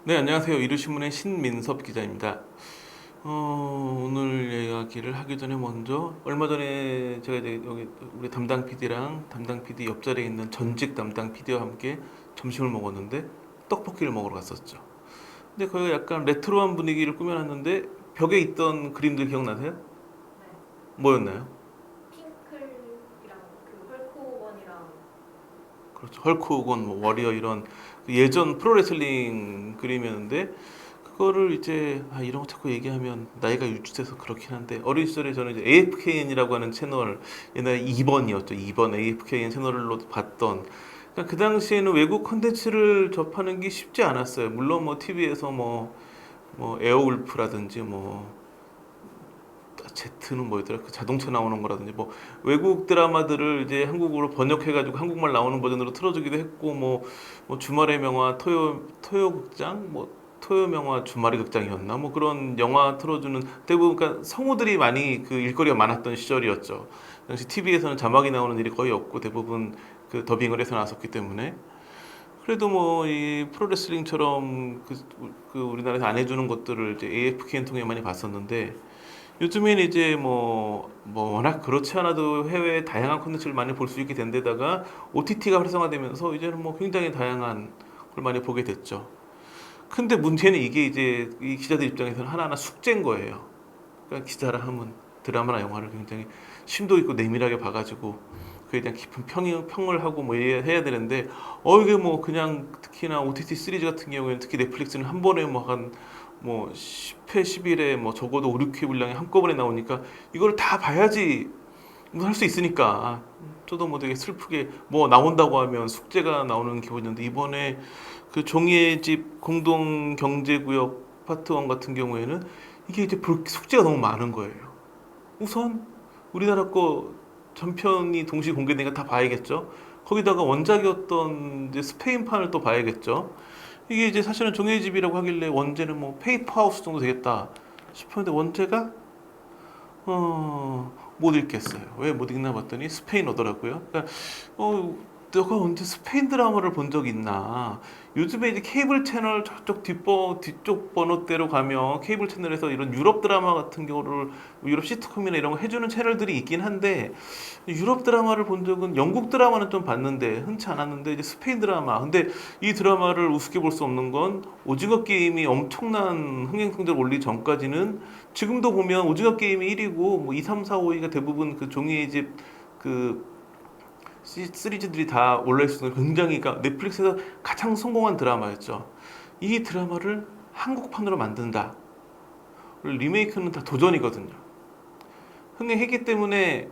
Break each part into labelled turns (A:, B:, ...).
A: 네, 안녕하세요. 이루신문의 신민섭 기자입니다. 오늘 이야기를 하기 전에 먼저 얼마 전에 제가 이제 여기 우리 담당 PD랑 담당 PD 옆자리에 있는 전직 담당 PD와 함께 점심을 먹었는데 떡볶이를 먹으러 갔었죠. 근데 거기가 약간 레트로한 분위기를 꾸며놨는데 벽에 있던 그림들 기억나세요?
B: 네.
A: 뭐였나요?
B: 핑클이랑 그 헐크호건이랑.
A: 그렇죠. 헐크 호건, 뭐 워리어 이런 그 예전 프로레슬링 그림이었는데 그거를 이제 이런 거 자꾸 얘기하면 나이가 유출돼서 그렇긴 한데 어린 시절에 저는 이제 AFKN이라고 하는 채널 옛날에 2번이었죠. 2번 AFKN 채널로 봤던 그러니까 그 당시에는 외국 콘텐츠를 접하는 게 쉽지 않았어요. 물론 뭐 TV에서 뭐 에어울프라든지 뭐 Z는 뭐였더라? 그 자동차 나오는 거라든지 뭐 외국 드라마들을 이제 한국어로 번역해가지고 한국말 나오는 버전으로 틀어주기도 했고 뭐 주말의 명화 토요극장 뭐 토요 명화 주말의 극장이었나 뭐 그런 영화 틀어주는 대부분 그러니까 성우들이 많이 그 일거리가 많았던 시절이었죠. 당시 TV에서는 자막이 나오는 일이 거의 없고 대부분 그 더빙을 해서 나왔었기 때문에 그래도 뭐 이 프로레슬링처럼 그 우리나라에서 안 해주는 것들을 이제 AFKN 통해 많이 봤었는데 요즘엔 이제 뭐 워낙 그렇지 않아도 해외 다양한 콘텐츠를 많이 볼 수 있게 된 데다가 OTT가 활성화되면서 이제는 뭐 굉장히 다양한 걸 많이 보게 됐죠. 근데 문제는 이게 이제 이 기자들 입장에서는 하나하나 숙제인 거예요. 그러니까 기자라 하면 드라마나 영화를 굉장히 심도 있고 내밀하게 봐가지고 그에 대한 깊은 평을 하고 뭐 해야 되는데 이게 뭐 그냥 특히나 OTT 시리즈 같은 경우에는 특히 넷플릭스는 한 번에 뭐 10회, 11회 뭐 적어도 5, 6회 분량이 한꺼번에 나오니까 이걸 다 봐야지 뭐 할 수 있으니까 저도 뭐 되게 슬프게 뭐 나온다고 하면 숙제가 나오는 기분이었는데 이번에 그 종이의 집 공동 경제구역 파트 1 같은 경우에는 이게 이제 볼 숙제가 너무 많은 거예요. 우선 우리나라 거 전편이 동시 공개되니까 다 봐야겠죠. 거기다가 원작이었던 이제 스페인판을 또 봐야겠죠. 이게 이제 사실은 종이의 집이라고 하길래 원제는 뭐 페이퍼하우스 정도 되겠다 싶었는데 원제가 못 읽겠어요. 왜 못 읽나 봤더니 스페인어더라고요. 그러니까 내가 언제 스페인 드라마를 본 적 있나? 요즘에 이제 케이블 채널 저쪽 뒤쪽 번호대로 가면 케이블 채널에서 이런 유럽 드라마 같은 경우를 유럽 시트콤이나 이런 거 해주는 채널들이 있긴 한데 유럽 드라마를 본 적은 영국 드라마는 좀 봤는데 흔치 않았는데 이제 스페인 드라마. 근데 이 드라마를 우습게 볼 수 없는 건 오징어 게임이 엄청난 흥행성적을 올리기 전까지는 지금도 보면 오징어 게임이 1위고 뭐 2, 3, 4, 5위가 대부분 그 종이의 집그 시리즈들이 다 올라있어서 굉장히 그러니까 넷플릭스에서 가장 성공한 드라마였죠. 이 드라마를 한국판으로 만든다. 리메이크는 다 도전이거든요. 흥행했기 때문에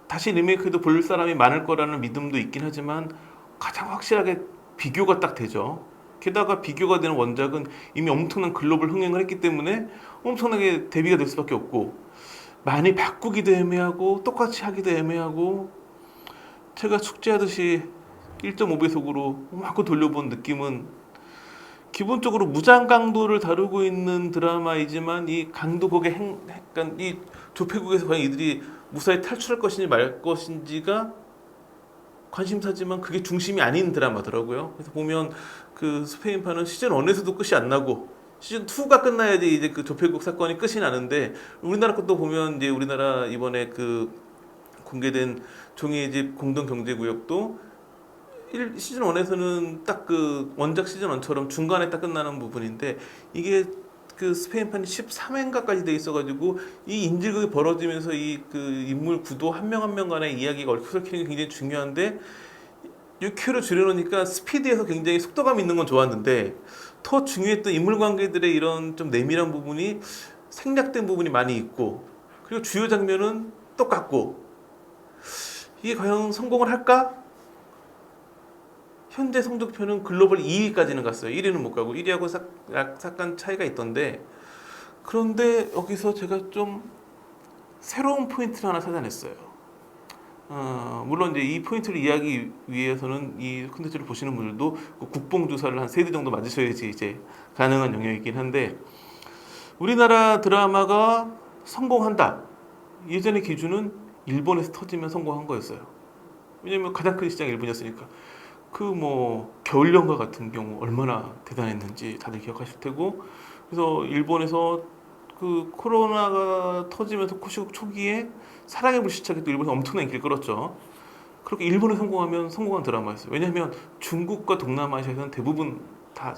A: 다시 리메이크도 볼 사람이 많을 거라는 믿음도 있긴 하지만 가장 확실하게 비교가 딱 되죠. 게다가 비교가 되는 원작은 이미 엄청난 글로벌 흥행을 했기 때문에 엄청나게 대비가 될 수밖에 없고 많이 바꾸기도 애매하고 똑같이 하기도 애매하고 제가 숙제하듯이 1.5배속으로 마구 돌려본 느낌은 기본적으로 무장 강도를 다루고 있는 드라마이지만 이 강도국의 약간 이 조폐국에서 과연 이들이 무사히 탈출할 것인지 말 것인지가 관심사지만 그게 중심이 아닌 드라마더라고요. 그래서 보면 그 스페인판은 시즌 1에서도 끝이 안 나고 시즌 2가 끝나야지 이제 그 조폐국 사건이 끝이 나는데 우리나라 것도 보면 이제 우리나라 이번에 그 공개된 종이의 집 공동 경제구역도 시즌 1에서는 딱 그 원작 시즌 1처럼 중간에 딱 끝나는 부분인데 이게 그 스페인판이 13회인가까지 돼 있어가지고 이 인질극이 벌어지면서 이 그 인물 구도 한 명 한 명 간의 이야기가 얽혀서키는 게 굉장히 중요한데 6회로 줄여놓으니까 스피디해서 굉장히 속도감 있는 건 좋았는데 더 중요했던 인물 관계들의 이런 좀 내밀한 부분이 생략된 부분이 많이 있고 그리고 주요 장면은 똑같고 이게 과연 성공을 할까? 현재 성적표는 글로벌 2위까지는 갔어요. 1위는 못 가고 1위하고 약간 차이가 있던데 그런데 여기서 제가 좀 새로운 포인트를 하나 찾아냈어요. 물론 이제 이 포인트를 이해하기 위해서는 이 콘텐츠를 보시는 분들도 그 국뽕 주사를 한 3대 정도 맞으셔야지 이제 가능한 영역이긴 한데 우리나라 드라마가 성공한다. 예전의 기준은 일본에서 터지면 성공한 거였어요. 왜냐면 가장 큰 시장이 일본이었으니까. 그 뭐 겨울연가 같은 경우 얼마나 대단했는지 다들 기억하실 테고, 그래서 일본에서 그 코로나가 터지면서 코시국 초기에 사랑의 불시착이 또 일본에서 엄청난 인기를 끌었죠. 그렇게 일본에 성공하면 성공한 드라마였어요. 왜냐하면 중국과 동남아시아에서는 대부분 다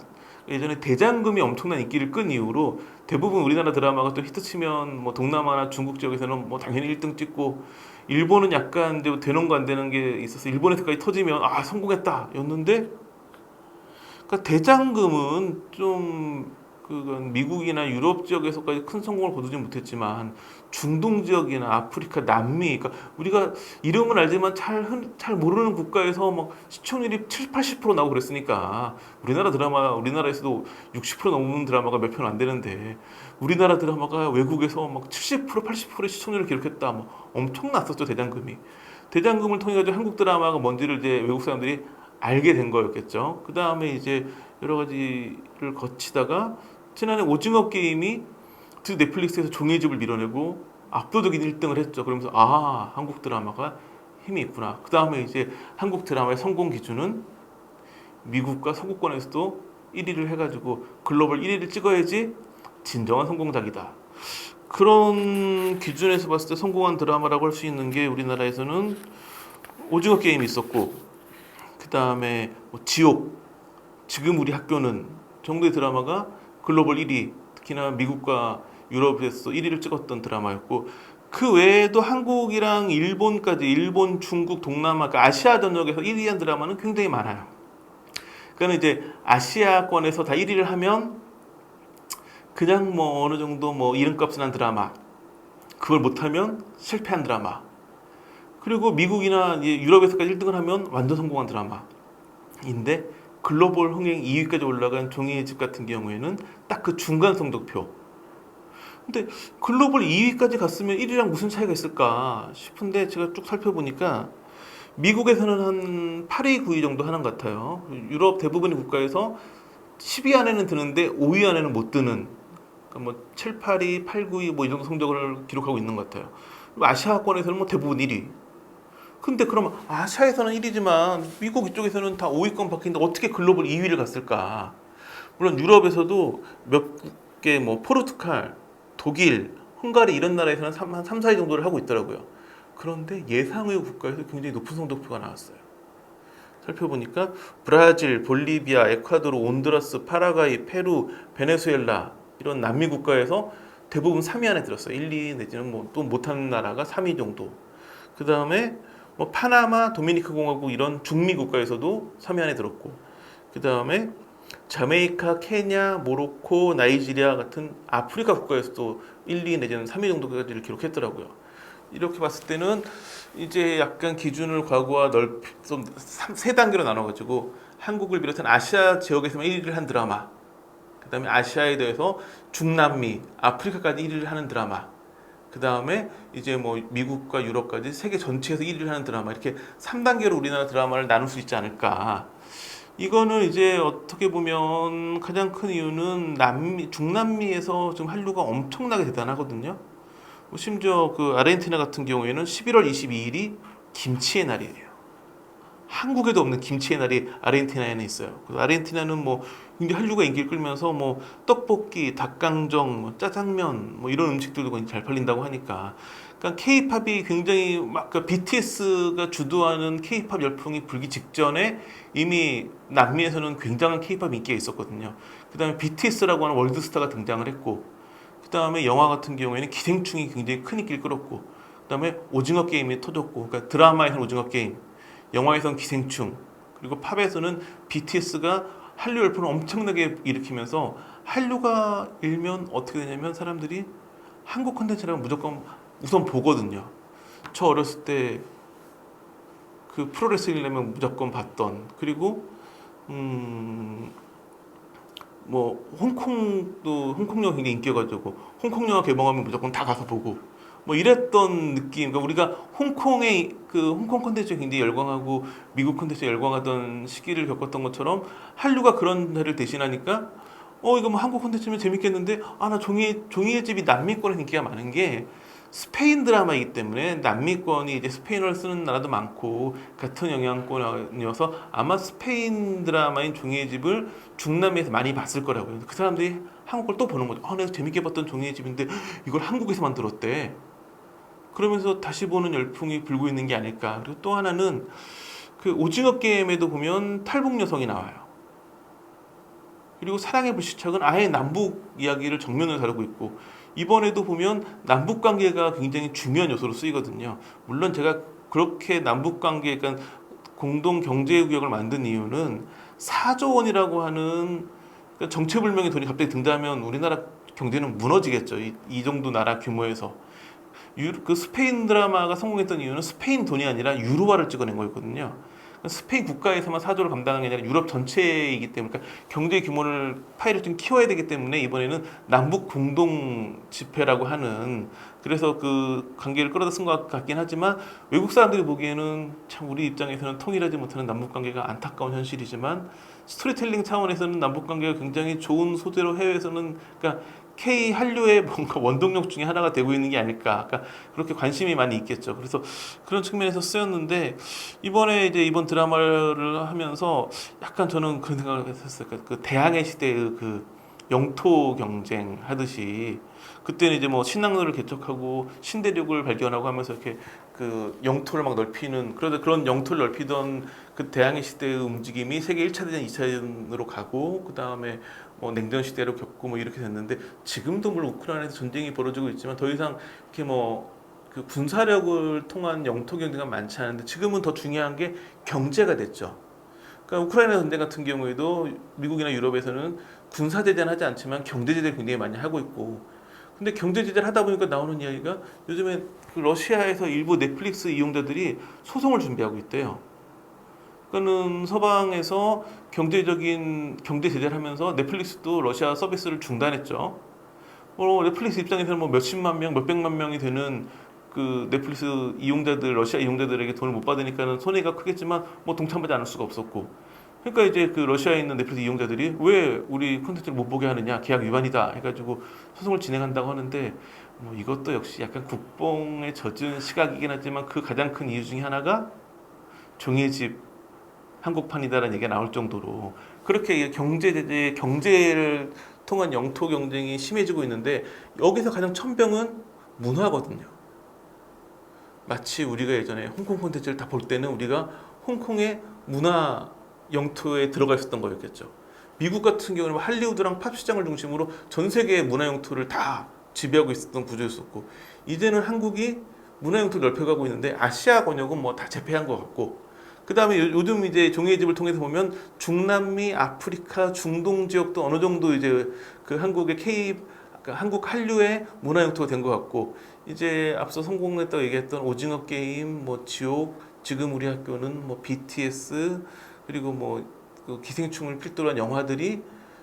A: 예전에 대장금이 엄청난 인기를 끈 이후로 대부분 우리나라 드라마가 또 히트치면 뭐 동남아나 중국 지역에서는 뭐 당연히 1등 찍고, 일본은 약간 이제 되는 거 안 되는 게 있어서 일본에서까지 터지면 아 성공했다 였는데, 그러니까 대장금은 좀 그건 미국이나 유럽 지역에서까지 큰 성공을 거두지 못했지만 중동 지역이나 아프리카, 남미, 그러니까 우리가 이름은 알지만 잘 모르는 국가에서 막 시청률이 7, 80% 나오고 그랬으니까, 우리나라 드라마 우리나라에서도 60% 넘는 드라마가 몇 편 안 되는데 우리나라 드라마가 외국에서 막 70%, 80%의 시청률을 기록했다. 뭐 엄청났었죠 대장금이. 대장금을 통해 가지고 한국 드라마가 뭔지를 이제 외국 사람들이 알게 된 거였겠죠. 그 다음에 이제 여러 가지를 거치다가 지난해 오징어 게임이 넷플릭스에서 종이집을 밀어내고 압도적인 1등을 했죠. 그러면서 아 한국 드라마가 힘이 있구나. 그 다음에 이제 한국 드라마의 성공 기준은 미국과 서구권에서도 1위를 해가지고 글로벌 1위를 찍어야지 진정한 성공작이다. 그런 기준에서 봤을 때 성공한 드라마라고 할 수 있는 게 우리나라에서는 오징어 게임이 있었고, 그 다음에 뭐 지옥, 지금 우리 학교는 정도의 드라마가 글로벌 1위, 특히나 미국과 유럽에서 1위를 찍었던 드라마였고, 그 외에도 한국이랑 일본까지, 일본, 중국, 동남아, 그러니까 아시아 전역에서 1위한 드라마는 굉장히 많아요. 그러니까 이제 아시아권에서 다 1위를 하면 그냥 뭐 어느 정도 뭐 이름값은 한 드라마, 그걸 못하면 실패한 드라마, 그리고 미국이나 유럽에서까지 1등을 하면 완전 성공한 드라마인데, 글로벌 흥행 2위까지 올라간 종이의 집 같은 경우에는 딱 그 중간 성적표. 근데 글로벌 2위까지 갔으면 1위랑 무슨 차이가 있을까 싶은데, 제가 쭉 살펴보니까 미국에서는 한 8위, 9위 정도 하는 것 같아요. 유럽 대부분의 국가에서 10위 안에는 드는데 5위 안에는 못 드는, 그러니까 뭐 7, 8위, 8, 9위 뭐 이 정도 성적을 기록하고 있는 것 같아요. 그리고 아시아권에서는 뭐 대부분 1위. 근데 그러면 아시아에서는 1위지만 미국 이쪽에서는 다 5위권 박힌데 어떻게 글로벌 2위를 갔을까? 물론 유럽에서도 몇 개 뭐 포르투갈, 독일, 헝가리 이런 나라에서는 한 3, 4위 정도를 하고 있더라고요. 그런데 예상외 국가에서 굉장히 높은 성적표가 나왔어요. 살펴보니까 브라질, 볼리비아, 에콰도르, 온두라스, 파라과이, 페루, 베네수엘라 이런 남미 국가에서 대부분 3위 안에 들었어요. 1, 2 내지는 뭐 또 못하는 나라가 3위 정도. 그 다음에 뭐 파나마, 도미니카 공화국 이런 중미 국가에서도 3위 안에 들었고, 그 다음에 자메이카, 케냐, 모로코, 나이지리아 같은 아프리카 국가에서도 1, 2 내지는 3위 정도까지를 기록했더라고요. 이렇게 봤을 때는 이제 약간 기준을 과거와 좀 세 단계로 나눠가지고 한국을 비롯한 아시아 지역에서만 1위를 한 드라마, 그 다음에 아시아에 대해서 중남미, 아프리카까지 1위를 하는 드라마, 그 다음에 이제 뭐 미국과 유럽까지 세계 전체에서 1위를 하는 드라마, 이렇게 3단계로 우리나라 드라마를 나눌 수 있지 않을까. 이거는 이제 어떻게 보면 가장 큰 이유는 중남미에서 지금 한류가 엄청나게 대단하거든요. 뭐 심지어 그 아르헨티나 같은 경우에는 11월 22일이 김치의 날이에요. 한국에도 없는 김치의 날이 아르헨티나에는 있어요. 그래서 아르헨티나는 뭐 굉장히 한류가 인기를 끌면서 뭐 떡볶이, 닭강정, 뭐 짜장면 뭐 이런 음식들도 굉장히 잘 팔린다고 하니까, 그러니까 K-팝이 굉장히 막 그 BTS가 주도하는 K-팝 열풍이 불기 직전에 이미 남미에서는 굉장한 K-팝 인기가 있었거든요. 그다음에 BTS라고 하는 월드스타가 등장을 했고, 그다음에 영화 같은 경우에는 기생충이 굉장히 큰 인기를 끌었고, 그다음에 오징어 게임이 터졌고, 그러니까 드라마에서는 오징어 게임, 영화에서는 기생충, 그리고 팝에서는 BTS가 한류 열풍을 엄청나게 일으키면서, 한류가 일면 어떻게 되냐면 사람들이 한국 콘텐츠라면 무조건 우선 보거든요. 저 어렸을 때 그 프로레슬링이라면 무조건 봤던, 그리고 뭐 홍콩 영화 굉장히 인기여가지고 홍콩 영화 개봉하면 무조건 다 가서 보고 뭐 이랬던 느낌. 그러니까 우리가 홍콩의 그 홍콩 콘텐츠에 굉장히 열광하고 미국 콘텐츠에 열광하던 시기를 겪었던 것처럼, 한류가 그런 해를 대신하니까 이거 뭐 한국 콘텐츠면 재밌겠는데, 아 나 종이의 집이 남미권에 인기가 많은 게 스페인 드라마이기 때문에 남미권이 이제 스페인어를 쓰는 나라도 많고 같은 영향권이어서 아마 스페인 드라마인 종이의 집을 중남미에서 많이 봤을 거라고요. 그 사람들이 한국을 또 보는 거죠. 내가 재밌게 봤던 종이의 집인데 이걸 한국에서 만들었대. 그러면서 다시 보는 열풍이 불고 있는 게 아닐까. 그리고 또 하나는 그 오징어 게임에도 보면 탈북 여성이 나와요. 그리고 사랑의 불시착은 아예 남북 이야기를 정면으로 다루고 있고 이번에도 보면 남북 관계가 굉장히 중요한 요소로 쓰이거든요. 물론 제가 그렇게 남북 관계, 그러니까 공동 경제 구역을 만든 이유는 4조 원이라고 하는 그러니까 정체불명의 돈이 갑자기 등장하면 우리나라 경제는 무너지겠죠. 이 정도 나라 규모에서. 그 스페인 드라마가 성공했던 이유는 스페인 돈이 아니라 유로화를 찍어낸 거였거든요. 스페인 국가에서만 4조를 감당하는 게 아니라 유럽 전체이기 때문에 그러니까 경제 규모를 파이를 좀 키워야 되기 때문에 이번에는 남북 공동 지폐라고 하는 그래서 그 관계를 끌어다 쓴 것 같긴 하지만 외국 사람들이 보기에는 참 우리 입장에서는 통일하지 못하는 남북 관계가 안타까운 현실이지만 스토리텔링 차원에서는 남북 관계가 굉장히 좋은 소재로 해외에서는 그러니까 K 한류의 뭔가 원동력 중에 하나가 되고 있는 게 아닐까. 그러니까 그렇게 관심이 많이 있겠죠. 그래서 그런 측면에서 쓰였는데 이번에 이제 이번 드라마를 하면서 약간 저는 그런 생각을 했었어요. 그 대항해 시대의 그 영토 경쟁 하듯이 그때는 이제 뭐 신항로를 개척하고 신대륙을 발견하고 하면서 이렇게 그 영토를 막 넓히는 그러다 그런 영토를 넓히던 그 대항해 시대의 움직임이 세계 1차 대전, 2차 대전으로 가고 그 다음에 뭐 냉전 시대로 겪고 뭐 이렇게 됐는데 지금도 물론 우크라이나에서 전쟁이 벌어지고 있지만 더 이상 이렇게 뭐 그 군사력을 통한 영토 경쟁가 많지 않은데 지금은 더 중요한 게 경제가 됐죠. 그러니까 우크라이나 전쟁 같은 경우에도 미국이나 유럽에서는 군사 제재는 하지 않지만 경제 제재를 굉장히 많이 하고 있고 근데 경제 제재를 하다 보니까 나오는 이야기가 요즘에 그 러시아에서 일부 넷플릭스 이용자들이 소송을 준비하고 있대요. 그러니까는 서방에서 경제적인 경제 제재를 하면서 넷플릭스도 러시아 서비스를 중단했죠. 넷플릭스 입장에서는 뭐 몇십만 명, 몇백만 명이 되는 그 넷플릭스 이용자들, 러시아 이용자들에게 돈을 못 받으니까는 손해가 크겠지만 뭐 동참하지 않을 수가 없었고. 그러니까 이제 그 러시아에 있는 넷플릭스 이용자들이 왜 우리 콘텐츠를 못 보게 하느냐, 계약 위반이다 해가지고 소송을 진행한다고 하는데 뭐 이것도 역시 약간 국뽕에 젖은 시각이긴 하지만 그 가장 큰 이유 중에 하나가 종이의 집 한국판이다라는 얘기가 나올 정도로 그렇게 경제 제재, 경제를 통한 영토 경쟁이 심해지고 있는데 여기서 가장 천병은 문화거든요. 마치 우리가 예전에 홍콩 콘텐츠를 다 볼 때는 우리가 홍콩의 문화 영토에 들어가 있었던 거였겠죠. 미국 같은 경우는 할리우드랑 팝 시장을 중심으로 전 세계의 문화 영토를 다 지배하고 있었던 구조였었고 이제는 한국이 문화 영토를 넓혀가고 있는데 아시아 권역은 뭐 다 제패한 것 같고 그 다음에 요즘 이제 종이의 집을 통해서 보면 중남미, 아프리카, 중동 지역도 어느 정도 이제 그 한국의 한국 한류의 문화 영토가 된 것 같고 이제 앞서 성공했다고 얘기했던 오징어 게임, 뭐 지옥, 지금 우리 학교는 뭐 BTS 그리고 뭐그 기생충을 필두로 한 영화들이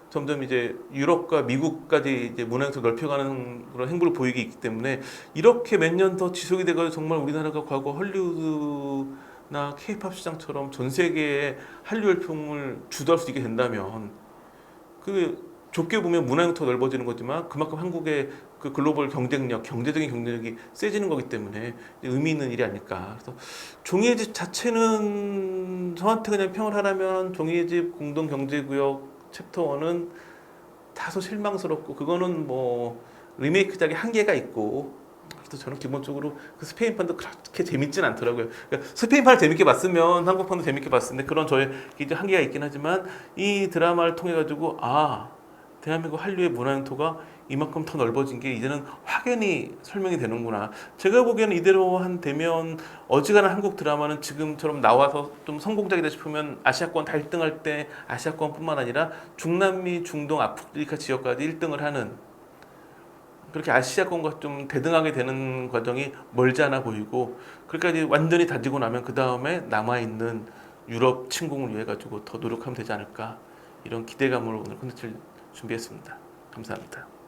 A: 점점 이제 유럽과 미국까지 이제 문화 영토를 넓혀가는 그런 행보를 보이기 있기 때문에 이렇게 몇 년 더 지속이 돼가지고 정말 우리나라가 과거 헐리우드나 K-팝 시장처럼 전 세계의 한류 열풍을 주도할 수 있게 된다면 그 좁게 보면 문화 영토가 넓어지는 거지만 그만큼 한국의 그 글로벌 경쟁력, 경제적인 경쟁력이 세지는 거기 때문에 의미 있는 일이 아닐까. 그래서 종이의 집 자체는 저한테 그냥 평을 하라면 종이의 집 공동 경제구역 챕터 1은 다소 실망스럽고 그거는 뭐 리메이크작의 한계가 있고 그래서 저는 기본적으로 그 스페인판도 그렇게 재밌진 않더라고요. 그러니까 스페인판을 재밌게 봤으면 한국판도 재밌게 봤을 텐데 그런 저의 한계가 있긴 하지만 이 드라마를 통해 가지고 대한민국 한류의 문화 영토가 이만큼 더 넓어진 게 이제는 확연히 설명이 되는구나. 제가 보기에는 이대로 되면 어지간한 한국 드라마는 지금처럼 나와서 좀 성공작이다 싶으면 아시아권 다 1등할 때 아시아권뿐만 아니라 중남미, 중동, 아프리카 지역까지 1등을 하는 그렇게 아시아권과 좀 대등하게 되는 과정이 멀지 않아 보이고 그렇게까지 완전히 다지고 나면 그 다음에 남아있는 유럽 침공을 위해 가지고 더 노력하면 되지 않을까 이런 기대감으로 오늘 콘텐츠를 준비했습니다. 감사합니다.